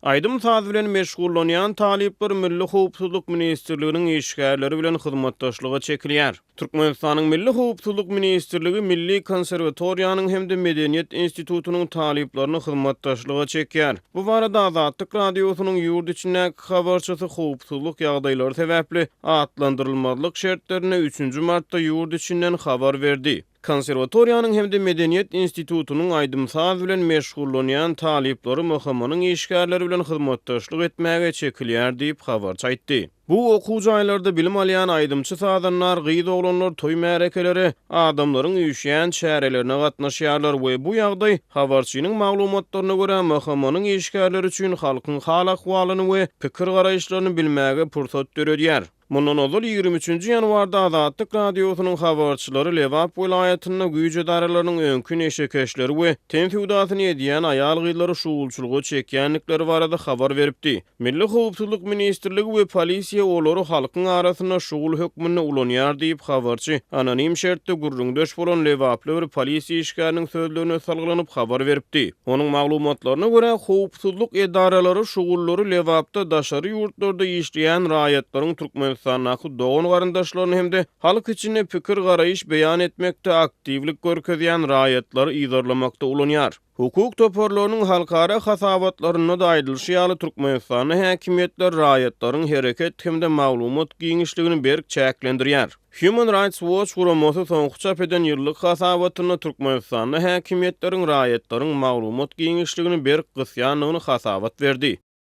Aýdym-saz bilen meşgullanýan talyplar Milli Howpsuzlyk ministrliginiň işgärleri bilen hyzmatdaşlyga çekilýär. Türkmenistanyň Milli Howpsuzlyk ministrligi Milli Konserwatoriýanyň hemde Medeniýet institutynyň talyplaryny hyzmatdaşlyga çekýär. Bu barada Azatlyk Radiosynyň ýurt içindäki habarçysy howpsuzlyk ýagdaýlary sebäpli atlandyrylmazlyk şertlerinde 3 martda ýurt içinden habar berdi. Konserwatoriýanyň hemde Medeniýet institutynyň Aýdym-saz bilen meşgullanýan talyplary MHM-niň işgärleri bilen hyzmatdaşlyk etmäge çekilýär diýip habarçy aýtdy. Bu okuwjy aýlarda bilim alýan aýdymçy sazanlar, gyýdy oglanlar, toý märekeleri, adamlaryň üýşýän çärelerine gatnaşýarlar we bu ýagdaý habarçynyň maglumatlaryna görä MHM-niň işgärleri üçin halkyň hal ahwalyny we pikir garaýşlaryny bilmäge pursat berýär. Mundan ozal 23 ýanwarda Azatlyk Radiosynyň habarçylary Lewap vilayatyna güýje daralarynyň öňkü eşekeşleri we tenfiwdatyny edýän aýal gyýlary şugulçylygy çekýänlikleri barada habar beripdi. Milli Howpsuzlyk ministrligi we polisiýa olary halkyň arasyna şugul hökmüne ulanýar diýip habarçy anonim şertde gurrundaş bolan Lewaply bir polisiýa işgäriniň sözlerine salgylanyp habar beripdi. Onuň maglumatlaryna görä howpsuzlyk edaralary şugullary Lewapda daşary ýurtlarda işleýän raýatlaryň Türkmenistanyň dogan garandaşlaryny hemde halk içinde pikir garaýyş beýan etmekde aktivlik görkezýän raýatlary ýydarlamakda ulanýar. Hukuk toparlarynyň halkara hasabatlaryna da aýdylşy ýaly Türkmenistanyň häkimetler raýatlaryň hereket hemde maglumat giňişligini berk çäklendirýär. Human Rights Watch guramasy soňky çap eden ýyllyk hasabatyna Türkmenistanyň häkimetleriň raýatlaryň maglumat giňişligini berk gysýanlygyny hasabat berdi.